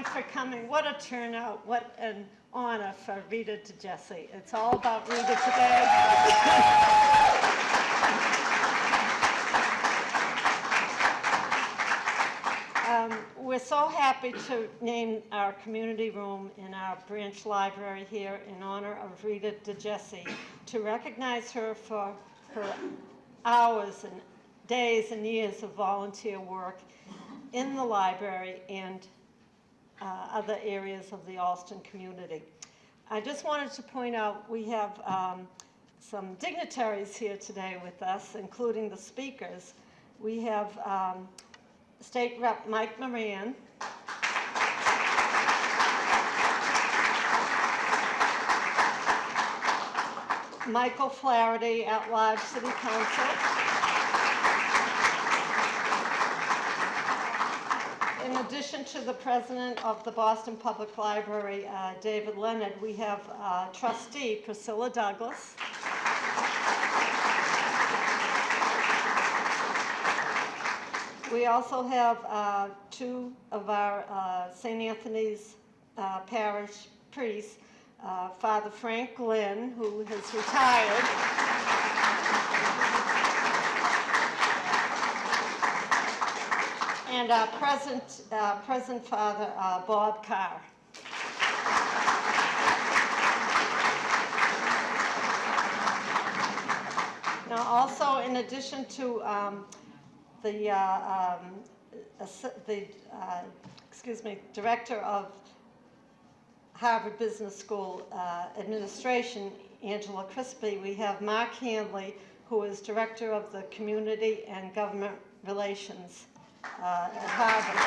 for coming. What a turnout. What an honor for Rita Digesse. It's all about Rita today. We're so happy to name our community room in our branch library here in honor of Rita Digesse, to recognize her for her hours and days and years of volunteer work in the library and other areas of the Allston community. I just wanted to point out we have some dignitaries here today with us, including the speakers. We have State Rep Mike Moran, Michael Flaherty, at-large City Council, in addition to the president of the Boston Public Library, David Leonard, we have trustee Priscilla Douglas, we also have two of our St. Anthony's Parish priests, Father Frank Glenn, who has retired, and our present Father Bob Carr. Now, also in addition to director of Harvard Business School Administration, Angela Crispy, we have Mark Handley, who is director of the Community and Government Relations at Harvard.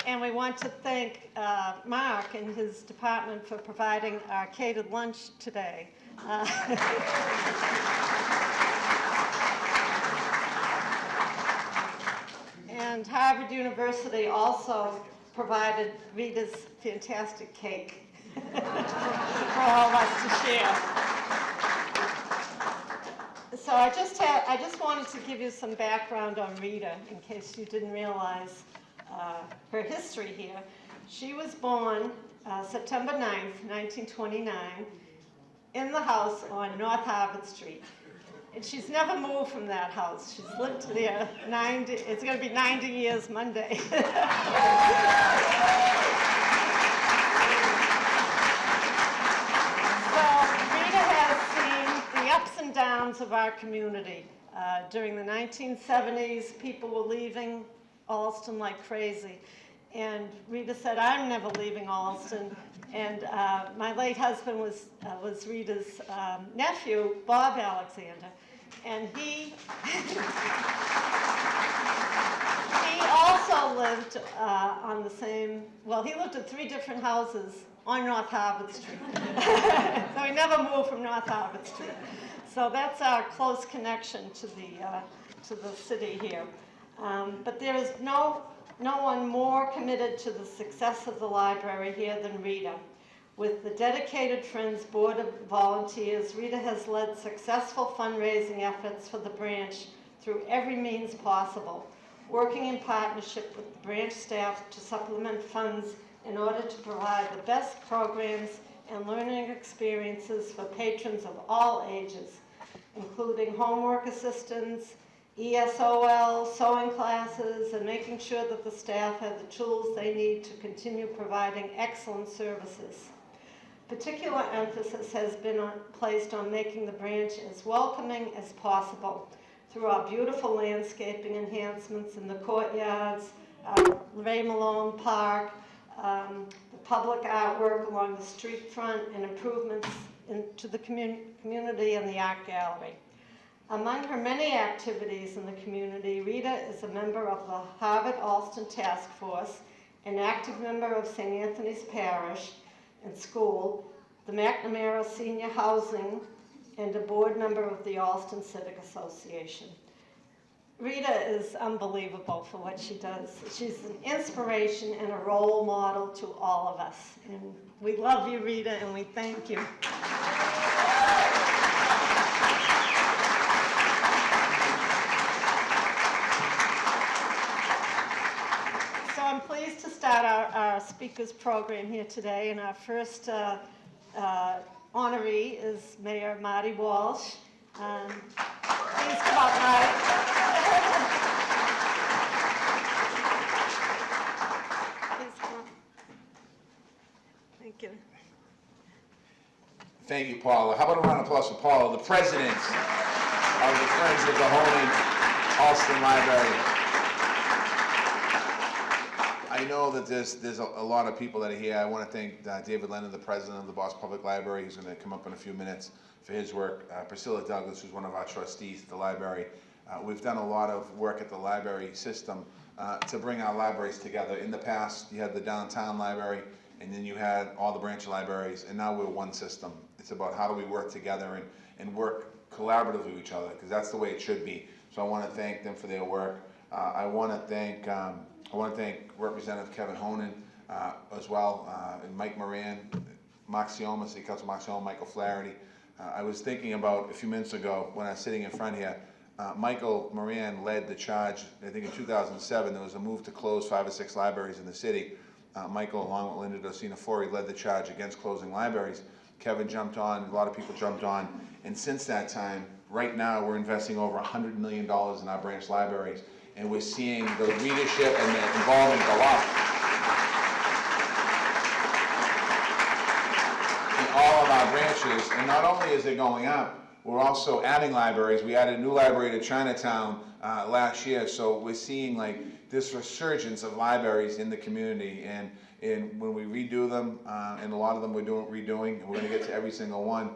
And we want to thank Mark and his department for providing our catered lunch today. And Harvard University also provided Rita's fantastic cake for all of us to share. So I just wanted to give you some background on Rita in case you didn't realize her history here. She was born September 9th, 1929, in the house on North Harvard Street. And she's never moved from that house. She's lived there it's going to be 90 years Monday. So Rita has seen the ups and downs of our community. During the 1970s, people were leaving Allston like crazy. And Rita said, I'm never leaving Allston. And my late husband was Rita's nephew, Bob Alexander. And he also lived on the same, well, he lived in 3 different houses on North Harvard Street. So he never moved from North Harvard Street. So that's our close connection to the city here. But there is no one more committed to the success of the library here than Rita. With the dedicated Friends Board of Volunteers, Rita has led successful fundraising efforts for the branch through every means possible, working in partnership with the branch staff to supplement funds in order to provide the best programs and learning experiences for patrons of all ages, including homework assistance, ESOL, sewing classes, and making sure that the staff have the tools they need to continue providing excellent services. Particular emphasis has been placed on making the branch as welcoming as possible through our beautiful landscaping enhancements in the courtyards, Ray Malone Park, the public artwork along the street front, and improvements to the community and the art gallery. Among her many activities in the community, Rita is a member of the Harvard Allston Task Force, an active member of St. Anthony's Parish and School, the McNamara Senior Housing, and a board member of the Allston Civic Association. Rita is unbelievable for what she does. She's an inspiration and a role model to all of us. And we love you, Rita, and we thank you. start our speakers program here today, and our first honoree is Mayor Marty Walsh. Please come up, Marty. Please come up. Thank you. Thank you, Paula. How about a round of applause for Paula, the president of the Friends of Honan Library. I know that there's a lot of people that are here. I want to thank David Leonard, the president of the Boston Public Library. He's going to come up in a few minutes for his work. Priscilla Douglas, who's one of our trustees at the library. We've done a lot of work at the library system to bring our libraries together. In the past, you had the downtown library, and then you had all the branch libraries, and now we're one system. It's about how do we work together and work collaboratively with each other, because that's the way it should be. So I want to thank them for their work. I want to thank Representative Kevin Honan as well, and Mike Moran, Maxioma, City Council Maxioma, Michael Flaherty. I was thinking about a few minutes ago when I was sitting in front here, Michael Moran led the charge. I think in 2007 there was a move to close 5 or 6 libraries in the city. Michael, along with Linda Docina-Forey, led the charge against closing libraries. Kevin jumped on, a lot of people jumped on, and since that time, right now we're investing over $100 million in our branch libraries, and we're seeing the readership and the involvement go up in all of our branches. And not only is it going up, we're also adding libraries. We added a new library to Chinatown last year, so we're seeing like this resurgence of libraries in the community. And when we redo them, and a lot of them we're redoing, and we're going to get to every single one,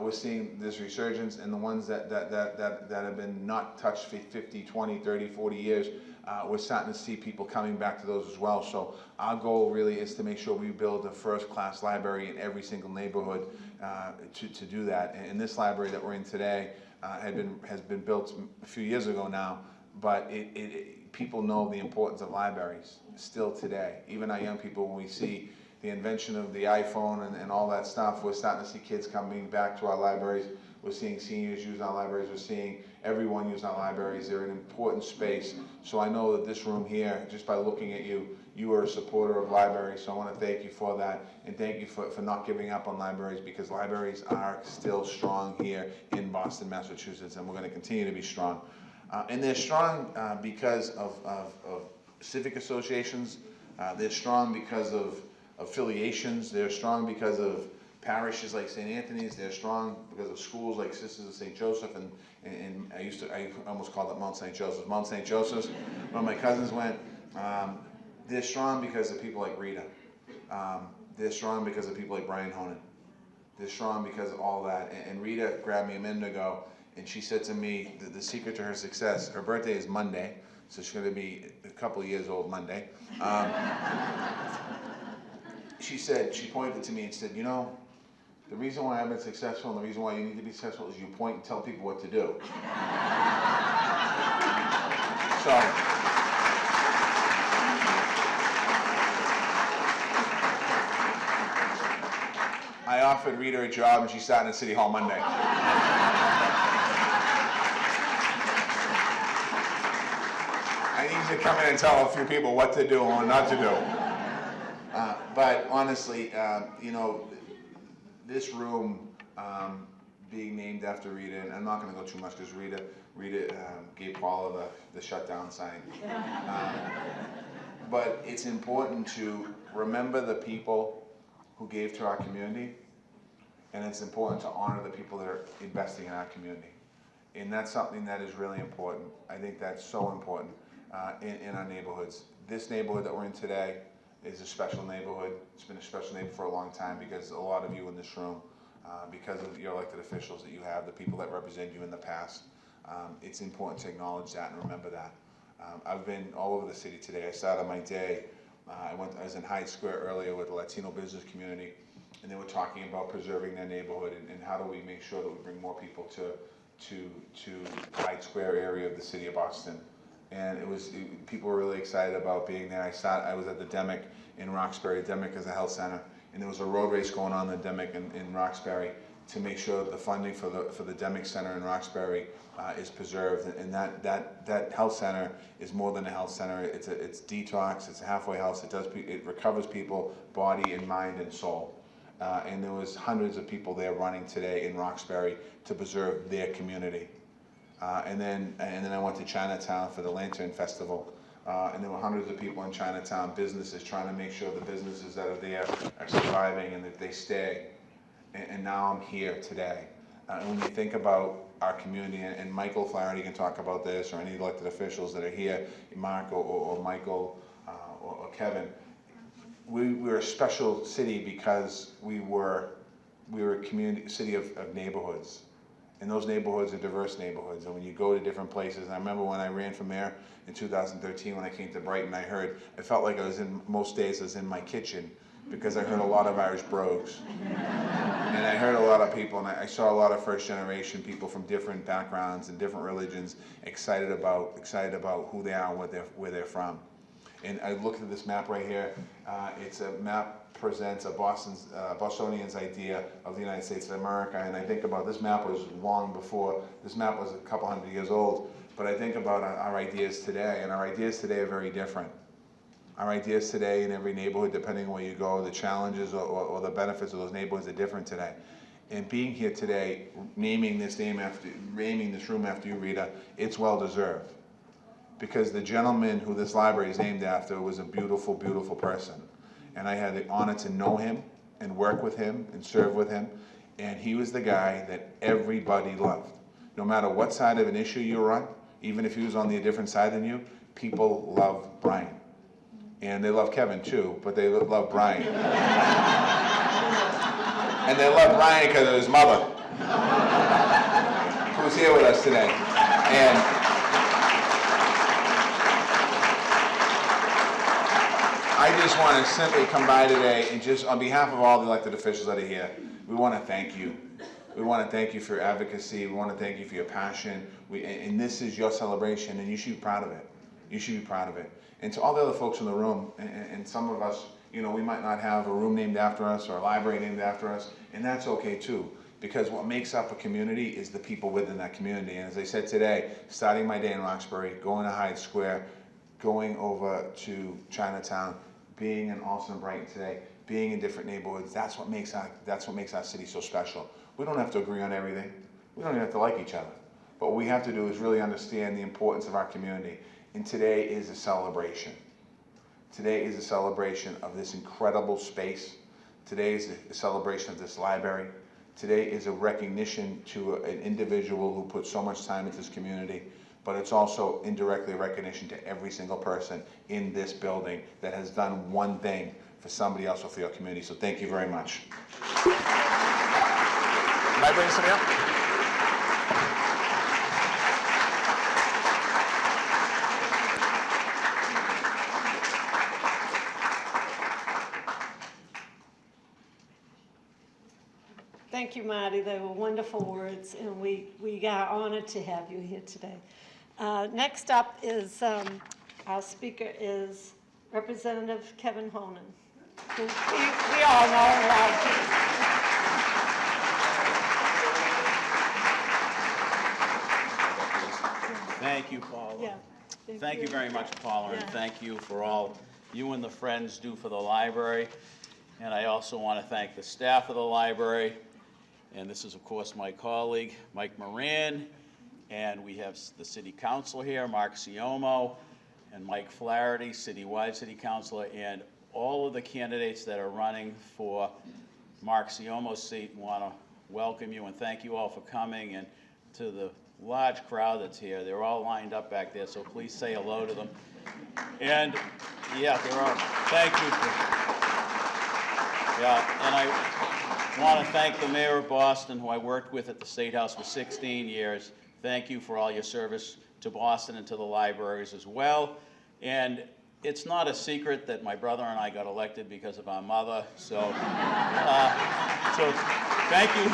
we're seeing this resurgence, and the ones that have been not touched for 50, 20, 30, 40 years, we're starting to see people coming back to those as well. So our goal really is to make sure we build a first-class library in every single neighborhood to do that. And this library that we're in today has been built a few years ago now, but people know the importance of libraries still today. Even our young people, when we see the invention of the iPhone and all that stuff, we're starting to see kids coming back to our libraries. We're seeing seniors use our libraries. We're seeing everyone use our libraries. They're an important space. So I know that this room here, just by looking at you, you are a supporter of libraries. So I want to thank you for that, and thank you for not giving up on libraries, because libraries are still strong here in Boston, Massachusetts, and we're going to continue to be strong. And they're strong because of civic associations. They're strong because of affiliations. They're strong because of parishes like St. Anthony's. They're strong because of schools like Sisters of St. Joseph, and I almost called it Mount St. Joseph's. Mount St. Joseph's, when my cousins went. They're strong because of people like Rita. They're strong because of people like Brian Honan. They're strong because of all that. And Rita grabbed me a minute ago, and she said to me that the secret to her success, her birthday is Monday, so she's going to be a couple of years old Monday. She pointed to me and said, you know, the reason why I've been successful and the reason why you need to be successful is you point and tell people what to do. So, I offered Rita a job, and she started in City Hall Monday. I need you to come in and tell a few people what to do and what not to do. But honestly, you know, this room being named after Rita, and I'm not going to go too much because Rita gave Paula the shutdown sign. But it's important to remember the people who gave to our community, and it's important to honor the people that are investing in our community. And that's something that is really important. I think that's so important in our neighborhoods. This neighborhood that we're in today is a special neighborhood. It's been a special neighborhood for a long time because a lot of you in this room, because of your elected officials that you have, the people that represent you in the past, it's important to acknowledge that and remember that. I've been all over the city today. I started my day, I was in Hyde Square earlier with the Latino business community, and they were talking about preserving their neighborhood and how do we make sure that we bring more people to Hyde Square area of the city of Boston. And people were really excited about being there. I was at the Demick in Roxbury. Demick is a health center, and there was a road race going on in the Demick in Roxbury. to make sure that the funding for the Demick Center in Roxbury is preserved, and that health center is more than a health center. It's detox. It's a halfway house. It recovers people, body and mind and soul. And there was hundreds of people there running today in Roxbury to preserve their community. And then I went to Chinatown for the Lantern Festival. And there were hundreds of people in Chinatown, businesses trying to make sure the businesses that are there are surviving and that they stay. And now I'm here today. And when you think about our community, and Michael Flaherty can talk about this, or any elected officials that are here, Mark or Michael or Kevin, we're a special city because we were a city of neighborhoods. And those neighborhoods are diverse neighborhoods. And when you go to different places, and I remember when I ran for mayor in 2013, when I came to Brighton, I felt like most days I was in my kitchen, because I heard a lot of Irish brogues. And I heard a lot of people, and I saw a lot of first generation people from different backgrounds and different religions excited about who they are and where they're from. And I looked at this map right here. It's a map presents a Bostonian's idea of the United States of America, and I think about this map was long before, this map was a couple hundred years old, but I think about our ideas today, and our ideas today are very different. Our ideas today in every neighborhood, depending on where you go, the challenges or the benefits of those neighborhoods are different today. And being here today, naming this room after you, Rita, it's well deserved. Because the gentleman who this library is named after was a beautiful, beautiful person. And I had the honor to know him and work with him and serve with him. And he was the guy that everybody loved. No matter what side of an issue you were on, even if he was on the different side than you, people love Brian. And they love Kevin too, but they love Brian. And they love Brian because of his mother, who's here with us today. And I just want to simply come by today and just, on behalf of all the elected officials that are here, we want to thank you. We want to thank you for your advocacy. We want to thank you for your passion. And this is your celebration, and you should be proud of it. You should be proud of it. And to all the other folks in the room, and some of us, you know, we might not have a room named after us or a library named after us, and that's okay too. Because what makes up a community is the people within that community. And as I said today, starting my day in Roxbury, going to Hyde Square, going over to Chinatown, being in Allston, Brighton today, being in different neighborhoods, that's what makes our city so special. We don't have to agree on everything. We don't even have to like each other. But what we have to do is really understand the importance of our community. And today is a celebration. Today is a celebration of this incredible space. Today is a celebration of this library. Today is a recognition to an individual who put so much time into this community, but it's also indirectly a recognition to every single person in this building that has done one thing for somebody else or for your community. So thank you very much. Can I bring somebody up? Thank you, Marty. They were wonderful words, and we are honored to have you here today. Next up is, our speaker is Representative Kevin Honan, who we all know and love. Thank you, Paula. Yeah. Thank you very much, Paula, and thank you for all you and the Friends do for the library. And I also want to thank the staff of the library. And this is, of course, my colleague, Mike Moran. And we have the city council here, Mark Siomo, and Mike Flaherty, citywide city councilor, and all of the candidates that are running for Mark Siomo's seat. Want to welcome you and thank you all for coming. And to the large crowd that's here, they're all lined up back there, so please say hello to them. And yeah, there are. Thank you. And I want to thank the mayor of Boston, who I worked with at the State House for 16 years. Thank you for all your service to Boston and to the libraries as well. And it's not a secret that my brother and I got elected because of our mother. So, so thank you.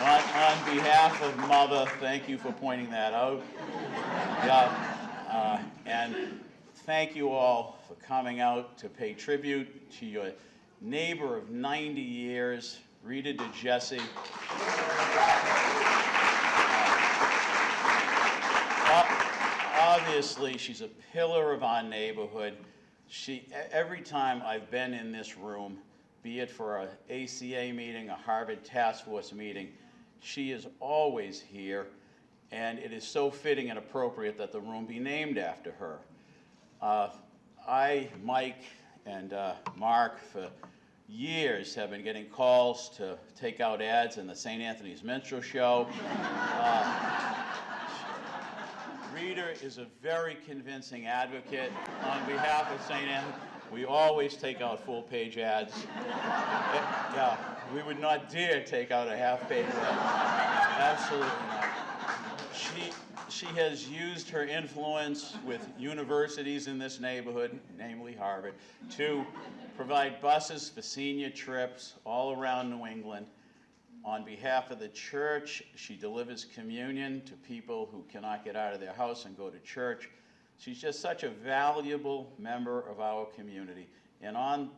On behalf of Mother, thank you for pointing that out. And thank you all for coming out to pay tribute to your neighbor of 90 years, Rita Digesse. Obviously, she's a pillar of our neighborhood. Every time I've been in this room, be it for an ACA meeting, a Harvard Task Force meeting, she is always here, and it is so fitting and appropriate that the room be named after her. Mike, and Mark, for years have been getting calls to take out ads in the St. Anthony's Minstrel Show. Rita is a very convincing advocate on behalf of St. Anthony. We always take out full-page ads. Yeah, we would not dare take out a half-page ad. Absolutely not. She has used her influence with universities in this neighborhood, namely Harvard, to provide buses for senior trips all around New England. On behalf of the church, she delivers communion to people who cannot get out of their house and go to church. She's just such a valuable member of our community. And on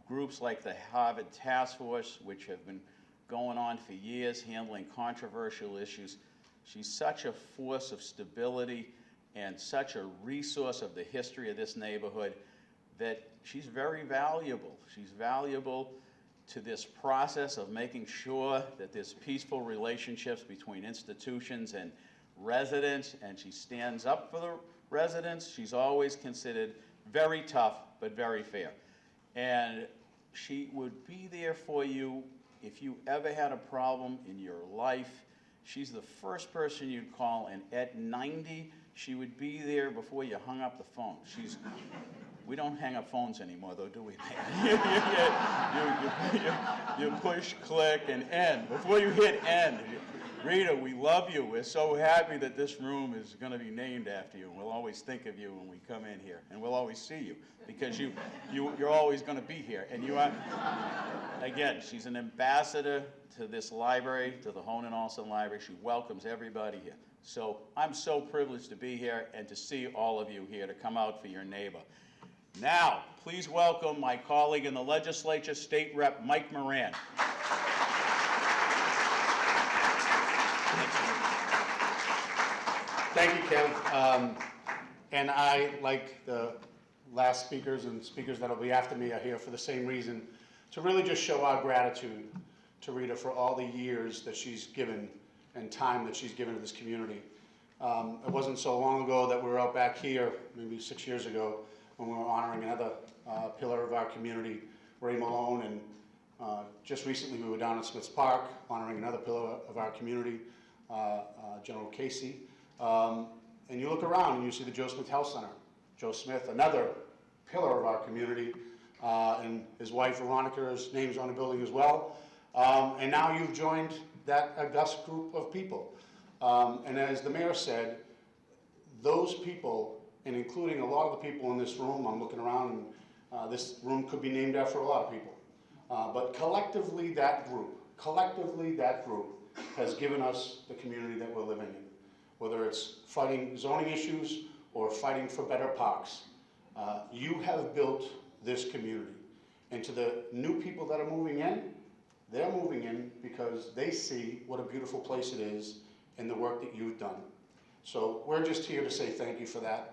groups like the Harvard Task Force, which have been going on for years, handling controversial issues, she's such a force of stability and such a resource of the history of this neighborhood that she's very valuable. She's valuable to this process of making sure that there's peaceful relationships between institutions and residents, and she stands up for the residents. She's always considered very tough, but very fair. And she would be there for you if you ever had a problem in your life. She's the first person you'd call, and at 90, she would be there before you hung up the phone. We don't hang up phones anymore, though, do we? You push, click, and end. Before you hit end, Rita, we love you. We're so happy that this room is going to be named after you. We'll always think of you when we come in here, and we'll always see you because you're always going to be here. And you are, again, she's an ambassador to this library, to the Honan Library. She welcomes everybody here. So I'm so privileged to be here and to see all of you here, to come out for your neighbor. Now, please welcome my colleague in the legislature, State Rep Mike Moran. Thank you, Kev. And I, like the last speakers and speakers that will be after me, are here for the same reason, to really just show our gratitude to Rita for all the years that she's given and time that she's given to this community. It wasn't so long ago that we were out back here, maybe 6 years ago, when we were honoring another pillar of our community, Ray Malone, and just recently we were down at Smith's Park honoring another pillar of our community, General Casey. And you look around and you see the Joe Smith Health Center. Joe Smith, another pillar of our community, and his wife Veronica's name's on the building as well. And now you've joined that august group of people. And as the mayor said, those people, and including a lot of the people in this room, I'm looking around, and this room could be named after a lot of people. But collectively that group has given us the community that we're living in. Whether it's fighting zoning issues or fighting for better parks, you have built this community. And to the new people that are moving in, they're moving in because they see what a beautiful place it is and the work that you've done. So we're just here to say thank you for that.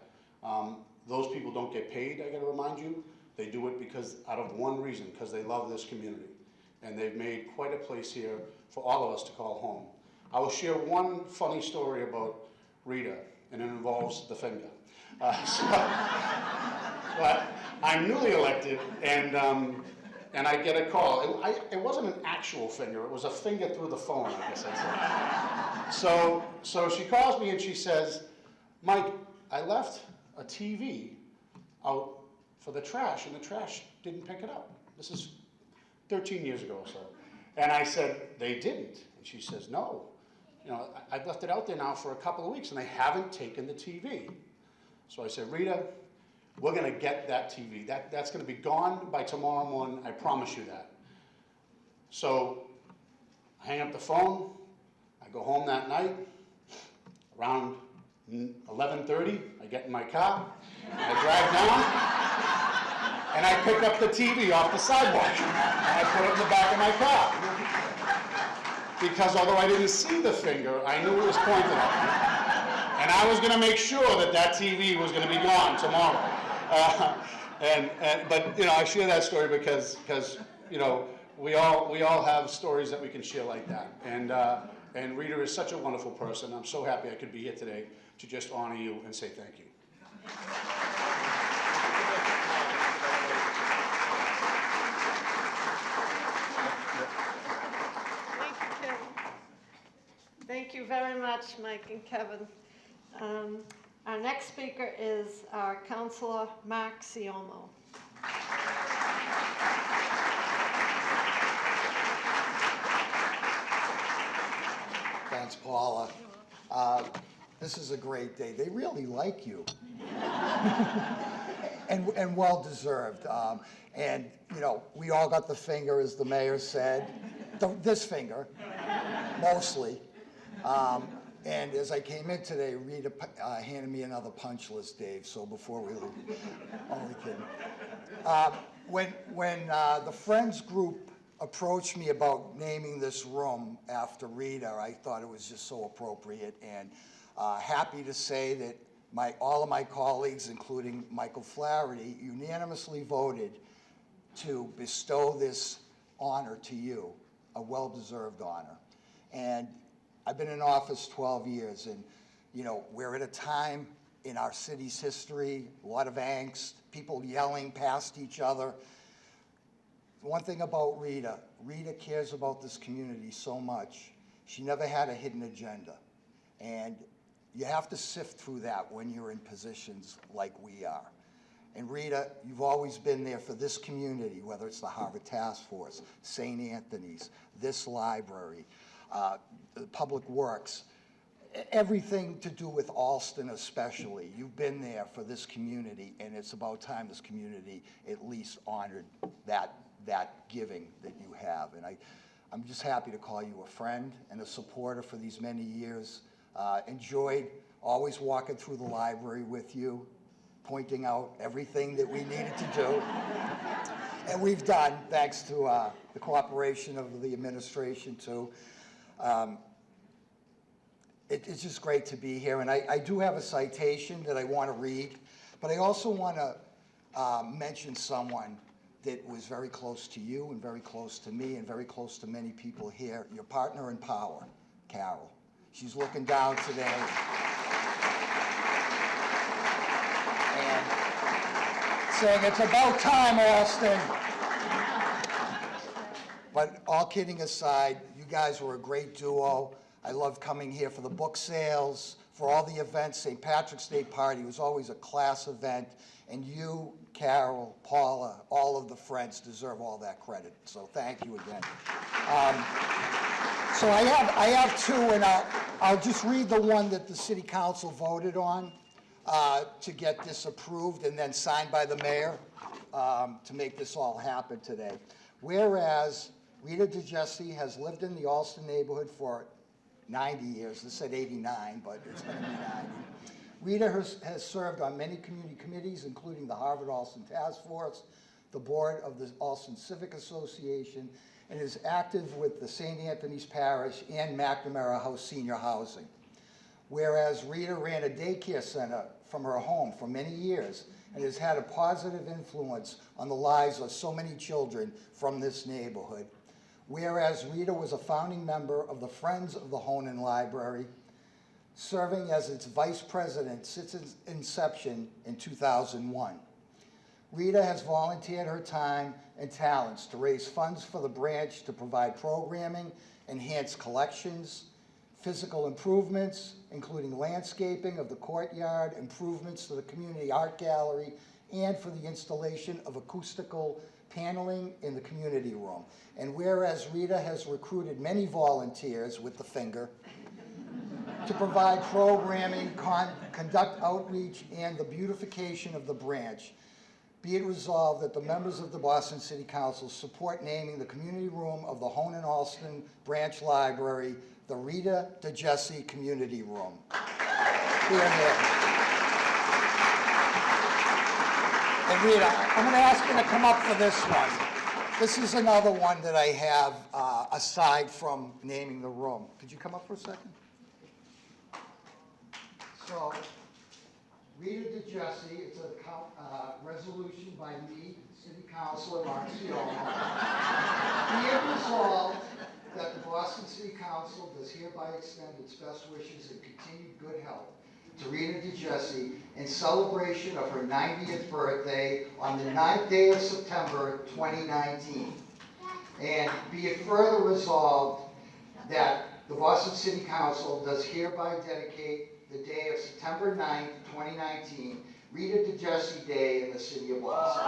Those people don't get paid, I gotta remind you. They do it because out of one reason, because they love this community. And they've made quite a place here for all of us to call home. I will share one funny story about Rita, and it involves the finger. But I'm newly elected, and I get a call. It wasn't an actual finger, it was a finger through the phone, I guess I'd say. So she calls me and she says, Mike, I left a TV out for the trash, and the trash didn't pick it up. This is 13 years ago or so. And I said, they didn't. And she says, no. You know, I've left it out there now for a couple of weeks, and they haven't taken the TV. So I said, Rita, we're going to get that TV. That's going to be gone by tomorrow morning. I promise you that. So I hang up the phone. I go home that night. Around 11:30, I get in my car. I drive down, and I picked up the TV off the sidewalk, and I put it in the back of my car. Because although I didn't see the finger, I knew it was pointed at me. And I was gonna make sure that that TV was gonna be gone tomorrow. But you know, I share that story because you know, we all have stories that we can share like that. And Rita is such a wonderful person. I'm so happy I could be here today to just honor you and say thank you. Thank you, Kevin. Thank you very much, Mike and Kevin. Our next speaker is our Councilor Mark Siomo. Thanks, Paula. This is a great day. They really like you. and well-deserved. And, you know, we all got the finger, as the mayor said. This finger, mostly. And as I came in today, Rita handed me another punch list, Dave, so before we leave, only kidding. When the Friends group approached me about naming this room after Rita, I thought it was just so appropriate, and happy to say that all of my colleagues, including Michael Flaherty, unanimously voted to bestow this honor to you, a well-deserved honor. And I've been in office 12 years, and you know, we're at a time in our city's history, a lot of angst, people yelling past each other. One thing about Rita cares about this community so much. She never had a hidden agenda. And you have to sift through that when you're in positions like we are. And Rita, you've always been there for this community, whether it's the Harvard Task Force, St. Anthony's, this library, Public Works, everything to do with Allston especially. You've been there for this community, and it's about time this community at least honored that giving that you have. And I'm just happy to call you a friend and a supporter for these many years. Enjoyed always walking through the library with you, pointing out everything that we needed to do. And we've done, thanks to the cooperation of the administration too. It's just great to be here. And I do have a citation that I want to read, but I also want to mention someone that was very close to you and very close to me and very close to many people here, your partner in power, Carol. She's looking down today. And saying, it's about time, Allston. But all kidding aside, you guys were a great duo. I loved coming here for the book sales, for all the events. St. Patrick's Day party was always a class event. And you, Carol, Paula, all of the Friends deserve all that credit. So thank you again. So I have two, and I'll just read the one that the City Council voted on to get this approved and then signed by the mayor to make this all happen today. Whereas Rita Digesse has lived in the Allston neighborhood for 90 years. This said 89, but it's going to be 90. Rita has served on many community committees, including the Harvard Allston Task Force, the board of the Allston Civic Association, and is active with the St. Anthony's Parish and McNamara House Senior Housing. Whereas Rita ran a daycare center from her home for many years and has had a positive influence on the lives of so many children from this neighborhood. Whereas Rita was a founding member of the Friends of the Honan Library, serving as its vice president since its inception in 2001. Rita has volunteered her time and talents to raise funds for the branch to provide programming, enhance collections, physical improvements, including landscaping of the courtyard, improvements to the community art gallery, and for the installation of acoustical paneling in the community room. And whereas Rita has recruited many volunteers with the finger to provide programming, conduct outreach, and the beautification of the branch, be it resolved that the members of the Boston City Council support naming the community room of the Honan Allston Branch Library the Rita Digesse Community Room. Here and there. And Rita, I'm going to ask you to come up for this one. This is another one that I have aside from naming the room. Could you come up for a second? So, Rita Digesse, it's a resolution by me, City Councilor Marciano. Be it resolved that the Boston City Council does hereby extend its best wishes and continued good health to Rita Digesse in celebration of her 90th birthday on the 9th day of September 2019. And be it further resolved that the Boston City Council does hereby dedicate the day of September 9th, 2019, Rita Digesse Day in the City of Boston.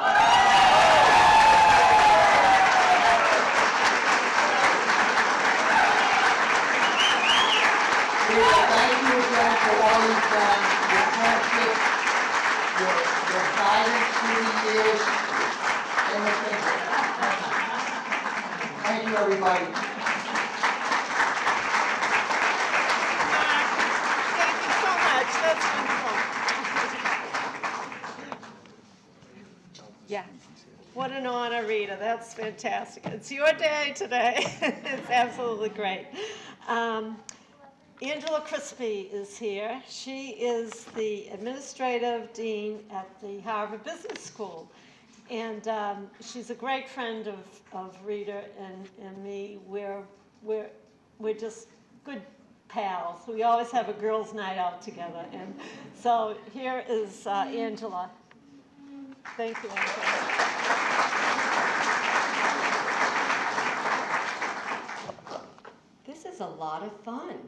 Thank you again for all you've done, your friendship, your guidance through the years, and the things. Thank you, everybody. Thank you so much. That's wonderful. Yeah. What an honor, Rita. That's fantastic. It's your day today. It's absolutely great. Angela Crispy is here. She is the administrative dean at the Harvard Business School. And she's a great friend of Rita and me. We're just good pals. We always have a girls' night out together. And so here is Angela. Thank you, Angela. This is a lot of fun.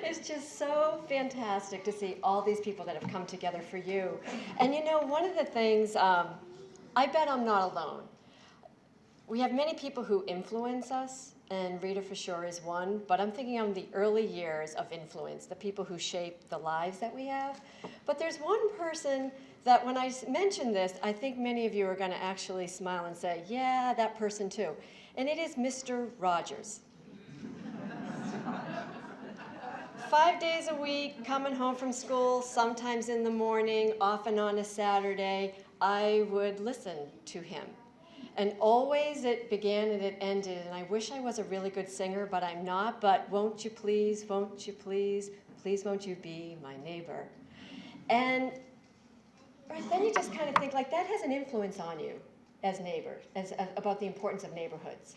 It's just so fantastic to see all these people that have come together for you. And you know, one of the things, I bet I'm not alone. We have many people who influence us, and Rita for sure is one, but I'm thinking on the early years of influence, the people who shape the lives that we have. But there's one person that when I mention this, I think many of you are going to actually smile and say, yeah, that person too. And it is Mr. Rogers. 5 days a week, coming home from school, sometimes in the morning, often on a Saturday, I would listen to him. And always it began and it ended, and I wish I was a really good singer, but I'm not. But won't you please, please won't you be my neighbor? And then you just kind of think, like, that has an influence on you as neighbors, about the importance of neighborhoods.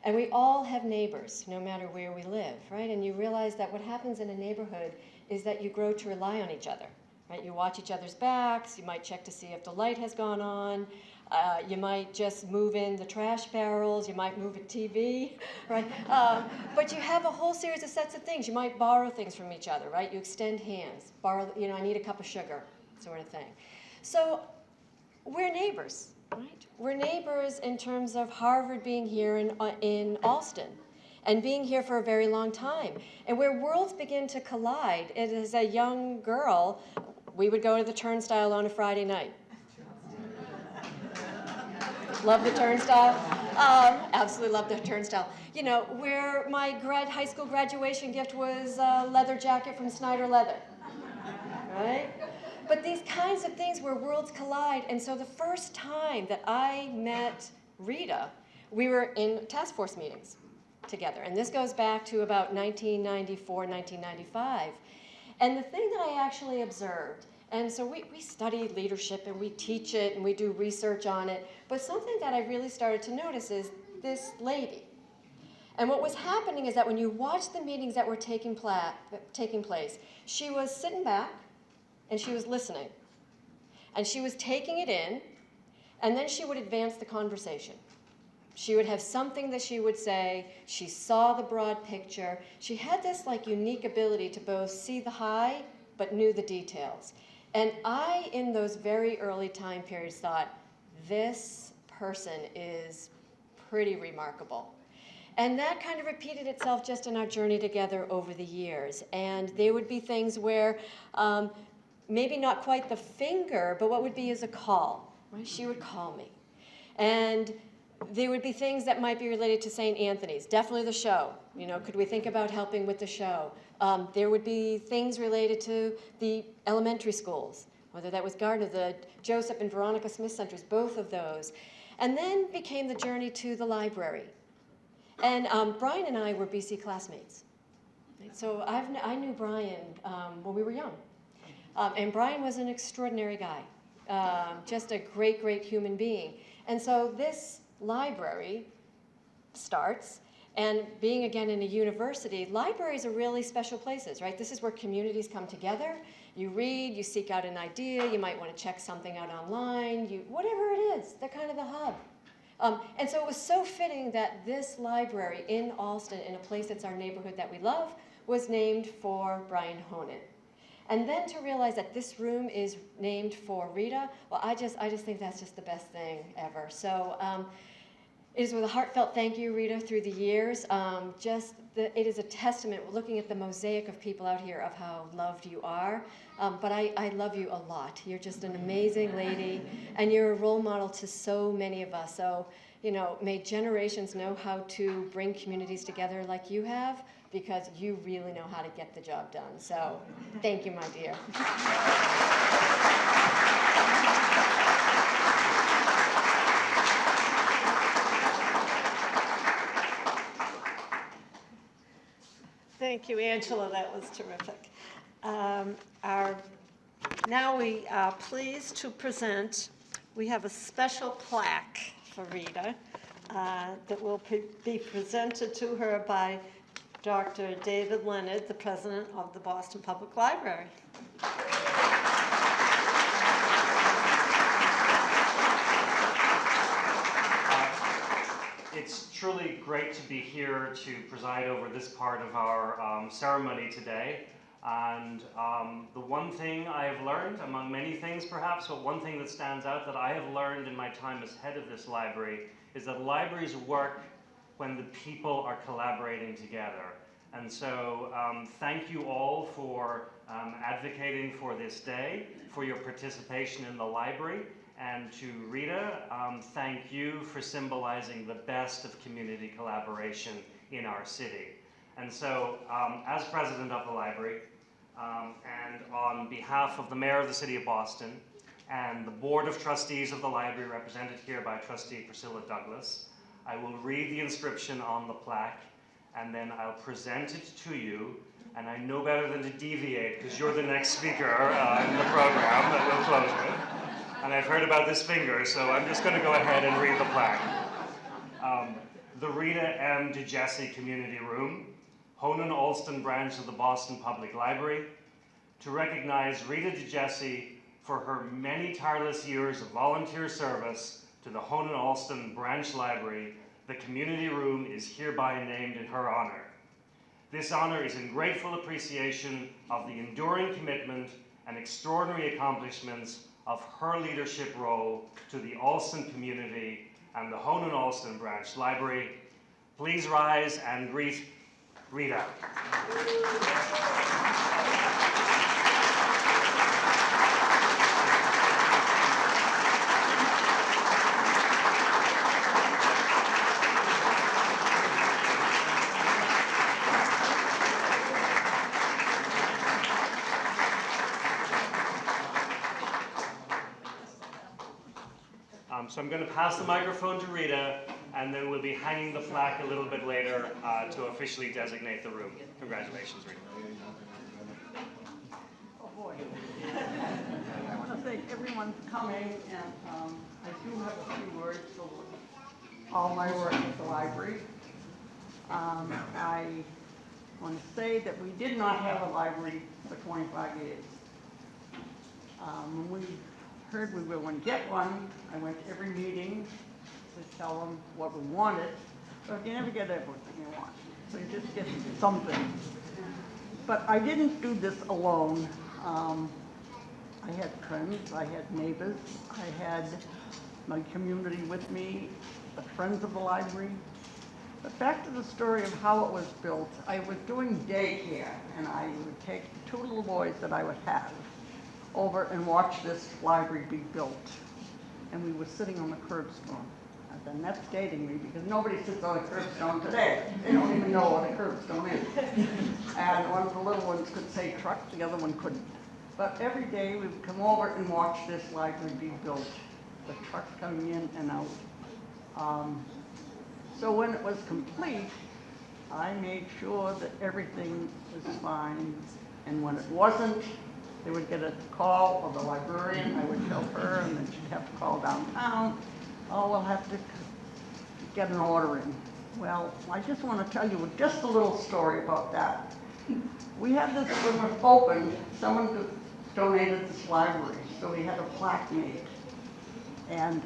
And we all have neighbors, no matter where we live, right? And you realize that what happens in a neighborhood is that you grow to rely on each other, right? You watch each other's backs, you might check to see if the light has gone on, you might just move in the trash barrels, you might move a TV, right? But you have a whole series of sets of things. You might borrow things from each other, right? You extend hands, borrow, you know, I need a cup of sugar, sort of thing. So we're neighbors. Right? We're neighbors in terms of Harvard being here in Allston and being here for a very long time. And where worlds begin to collide, it is a young girl, we would go to the Turnstile on a Friday night. Love the Turnstile. Absolutely love the Turnstile. You know, where my high school graduation gift was a leather jacket from Snyder Leather. Right? But these kinds of things where worlds collide, and so the first time that I met Rita, we were in task force meetings together, and this goes back to about 1994, 1995. And the thing that I actually observed, and so we study leadership and we teach it and we do research on it, but something that I really started to notice is this lady. And what was happening is that when you watch the meetings that were taking place, she was sitting back, and she was listening, and she was taking it in, and then she would advance the conversation. She would have something that she would say. She saw the broad picture. She had this like unique ability to both see the high, but knew the details. And I, in those very early time periods, thought, this person is pretty remarkable. And that kind of repeated itself just in our journey together over the years. And there would be things where, maybe not quite the finger, but what would be is a call, right? She would call me. And there would be things that might be related to St. Anthony's, definitely the show. You know, could we think about helping with the show? There would be things related to the elementary schools. whether that was Gardner, the Joseph and Veronica Smith Centers, both of those. And then became the journey to the library. And Brian and I were BC classmates. So I knew Brian when we were young. And Brian was an extraordinary guy, just a great, great human being. And so this library starts, and being again in a university, libraries are really special places, right? This is where communities come together. You read, you seek out an idea, you might want to check something out online, whatever it is, they're kind of the hub. And so it was so fitting that this library in Allston, in a place that's our neighborhood that we love, was named for Brian Honan. And then to realize that this room is named for Rita, well, I just think that's just the best thing ever. So it is with a heartfelt thank you, Rita, through the years. It is a testament, looking at the mosaic of people out here, of how loved you are. But I love you a lot. You're just an amazing lady, and you're a role model to so many of us. So, you know, may generations know how to bring communities together like you have, because you really know how to get the job done. So, thank you, my dear. Thank you, Angela. That was terrific. Now we are pleased to present, we have a special plaque for Rita that will be presented to her by Dr. David Leonard, the president of the Boston Public Library. It's truly great to be here to preside over this part of our ceremony today. And the one thing I have learned, among many things perhaps, but one thing that stands out that I have learned in my time as head of this library is that libraries work when the people are collaborating together. And so thank you all for advocating for this day, for your participation in the library. And to Rita, thank you for symbolizing the best of community collaboration in our city. And so, as president of the library, and on behalf of the mayor of the city of Boston, and the board of trustees of the library, represented here by trustee Priscilla Douglas, I will read the inscription on the plaque, and then I'll present it to you. And I know better than to deviate, because you're the next speaker in the program that we'll close with. And I've heard about this finger, so I'm just going to go ahead and read the plaque. The Rita M. Digesse Community Room, Honan Allston branch of the Boston Public Library, to recognize Rita Digesse for her many tireless years of volunteer service to the Honan Allston branch library. The community room is hereby named in her honor. This honor is in grateful appreciation of the enduring commitment and extraordinary accomplishments of her leadership role to the Allston community and the Honan Allston branch library. Please rise and greet Rita. So I'm going to pass the microphone to Rita, and then we'll be hanging the plaque a little bit later to officially designate the room. Congratulations, Rita. Oh boy. I want to thank everyone for coming, and I do have a few words for all my work at the library. I want to say that we did not have a library for 25 years. When we heard we were going to get one, I went to every meeting to tell them what we wanted, but you never get everything you want, so you just get something. But I didn't do this alone. I had friends, I had neighbors, I had my community with me, the Friends of the Library. But back to the story of how it was built, I was doing daycare, and I would take 2 little boys that I would have over and watch this library be built. And we were sitting on the curbstone. And then that's dating me, because nobody sits on a curbstone today. They don't even know what a curbstone is. And one of the little ones could say truck, the other one couldn't. But every day we would come over and watch this library be built, the trucks coming in and out. So when it was complete, I made sure that everything was fine. And when it wasn't, they would get a call of the librarian, I would tell her, and then she'd have to call downtown. Oh, we'll have to get an order in. Well, I just want to tell you just a little story about that. We had this, when it opened, someone donated this library, so we had a plaque made. And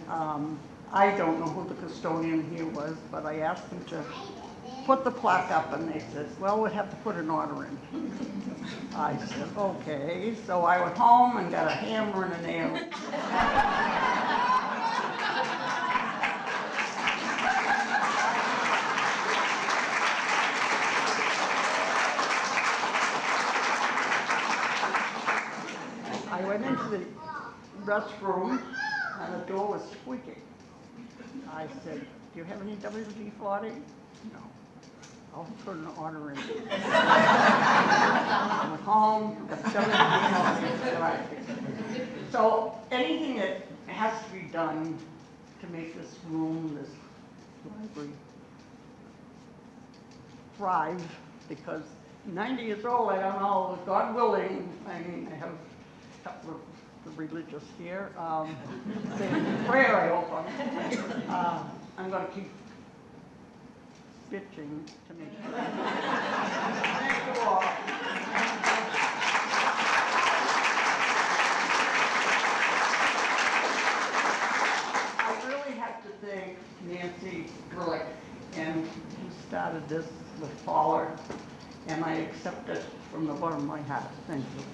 I don't know who the custodian here was, but I asked them to put the plaque up, and they said, well, we'd have to put an order in. I said, okay. So I went home and got a hammer and a nail. I went into the restroom and the door was squeaking. I said, do you have any WD-40? No. I'll put an order in. I went home, got WD-40. Right. So anything that has to be done to make this room, this library, thrive, because 90 years old, I don't know, God willing, I mean, I have a couple of the religious here. Saying prayer, I hope I'm going to keep bitching to me. Thank you all. I really have to thank Nancy Grillick, and who started this with Paula, and I accept it from the bottom of my heart. Thank you.